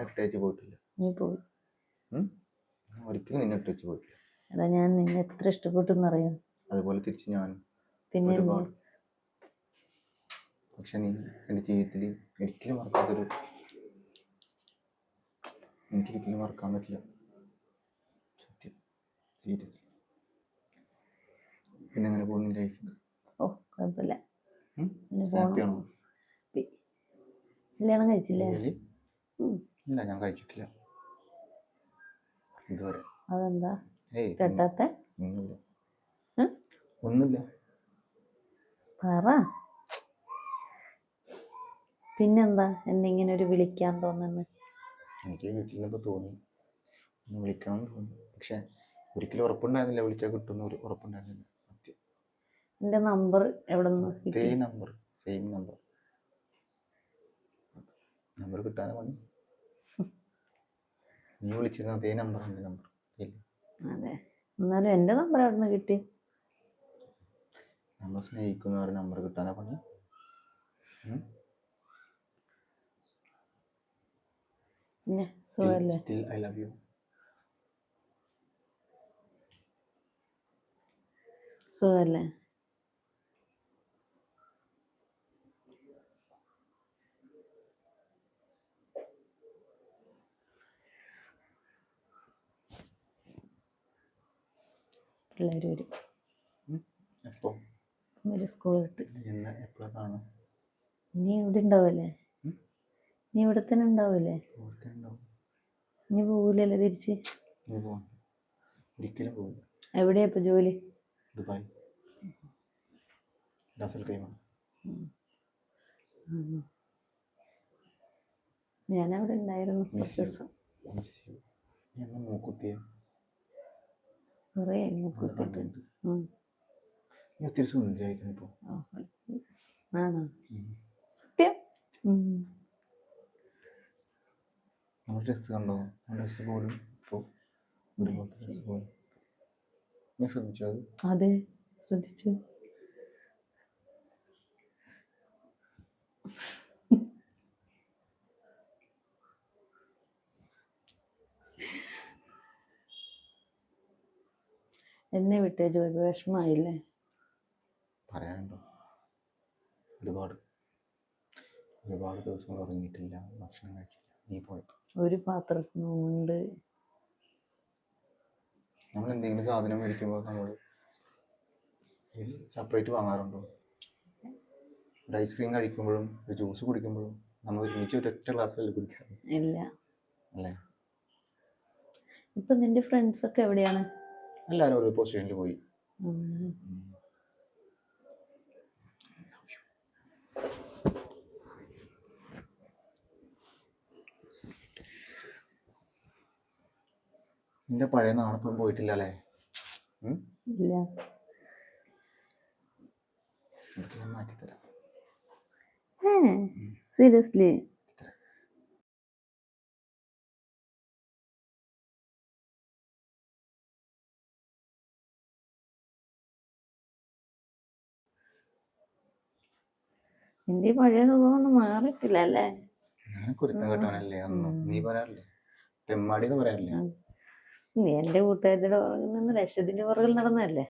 ഇട്ടേച്ച് പോയിട്ടില്ല. നീ പോയി. ഒരിക്കലും നിന്നെ ഇട്ടേച്ച് പോയിട്ടില്ല. അതാ ഞാൻ നിന്നെ എത്ര ഇഷ്ടപ്പെട്ടു എന്നറിയാം. അതുപോലെ തിരിച്ച് ഞാനും പിന്നെ ഒരുപാട്. പക്ഷെ നീ എൻ്റെ ജീവിതത്തിൽ ഒരിക്കലും മറക്കാത്തൊരു, എനിക്കൊരിക്കലും മറക്കാൻ പറ്റില്ല സത്യം, സീരിയസ്. പിന്നെ അങ്ങനെ പോകുന്നു ലൈഫ്. ഓ കുഴപ്പമില്ല. ഹാപ്പിയാണോ? കല്യാണം കഴിച്ചില്ലേ? ഇല്ല, ഞാൻ കഴിച്ചിട്ടില്ല ഇതുവരെ. അതെന്താ കേട്ടാത്ത? ഒന്നുമില്ല. പറ. പിന്നെന്താ എന്നിങ്ങനെ ഒരു വിളിക്കാൻ തോന്നുന്നു? എനിക്ക് വീട്ടിൽ നിന്നപ്പോൾ തോന്നി, ഒന്ന് വിളിക്കണം എന്ന് തോന്നി. പക്ഷെ ഒരിക്കലും ഉറപ്പുണ്ടായിരുന്നില്ല വിളിച്ചാൽ കിട്ടുന്ന ഒരു ഉറപ്പുണ്ടായിരുന്നില്ല സത്യം. എൻ്റെ നമ്പർ എവിടെ നിന്ന്? സെയിം നമ്പർ കിട്ടാനാ പണി. നീ വിളിച്ചിരുന്ന അതേ നമ്പർ എൻ്റെ നമ്പർ. അതെ, എന്നാലും എൻ്റെ നമ്പർ എവിടെ നിന്ന് കിട്ടി? നമ്മൾ സ്നേഹിക്കുന്ന ഒരു നമ്പർ കിട്ടാനാ പണി. Still I love you. സുഖല്ലേ? പിള്ളേർ വരും. എപ്പോ വരും? സ്കൂൾ വിട്ട്. എപ്പോഴാ കാണും? നീ ഇവിടെ ഉണ്ടാവല്ലേ? നീ ഇവിടെ തന്നെ ഉണ്ടാവൂലേ? നീ പോകൂലല്ലേ തിരിച്ച്? ഒരിക്കലും പോകില്ല. എവിടെയാ ഇപ്പൊ ജോലി? Dubai, Ras al Khaimah. ഞാനവിടെ ഉണ്ടായിരുന്നു. കുറേ മൂക്കുത്തിട്ട്. ഒത്തിരി സുന്ദരിയായിരിക്കും ഇപ്പൊ. ആണോ? സത്യം? നമ്മുടെ ഡ്രസ്സ് കണ്ടോ? ഡ്രസ്സ് പോലും ഇപ്പോൾ ഒരുപോലത്തെ ഡ്രസ്സ് പോലും. ഞാൻ ശ്രദ്ധിച്ചു അത്. അതെ, ശ്രദ്ധിച്ചു. എന്നെ വിട്ടേച്ച് പോയി വിഷമായില്ലേ? പറയാനുണ്ടോ? ഒരുപാട് ദിവസങ്ങൾ ഉറങ്ങിയിട്ടില്ല, ഭക്ഷണം കഴിച്ചില്ല നീ പോയപ്പോ. ഒരു പാത്രത്തിനുണ്ട്. നമ്മൾ എന്തെങ്കിലും സാധനം മേടിക്കുമ്പോൾ നമ്മൾ സെപ്പറേറ്റ് വാങ്ങാറുണ്ടോ? ഒരു ഐസ്ക്രീം കഴിക്കുമ്പോഴും ഒരു ജ്യൂസ് കുടിക്കുമ്പോഴും നമ്മൾ ഒരുമിച്ച് ഒരൊറ്റ ഗ്ലാസ്സിലല്ലേ കുടിക്കാറ്? ഇല്ല അല്ലേ? ഇപ്പൊ നിന്റെ ഫ്രണ്ട്സ് ഒക്കെ എവിടെയാണ്? എല്ലാവരും ഒരു പൊസിഷനിൽ പോയി. നിന്റെ പഴയ നാണപ്പം പോയിട്ടില്ല അല്ലേ? ഇല്ല. ഞാൻ മാറ്റിത്തരാം. സീരിയസ്ലി? നിന്റെ പഴയ സ്വഭാവമൊന്നും മാറിയിട്ടില്ല അല്ലേ? ഞാൻ കുരുത്തം കേട്ടവനല്ലേ അന്ന്. നീ പറയാറില്ലേ തെമ്മാടി എന്ന് പറയാറില്ലേ? നീ എന്റെ കൂട്ടുകാരുടെ പുറകിൽ നിന്ന് ലക്ഷത്തിന്റെ പുറകിൽ നടന്നല്ലേ?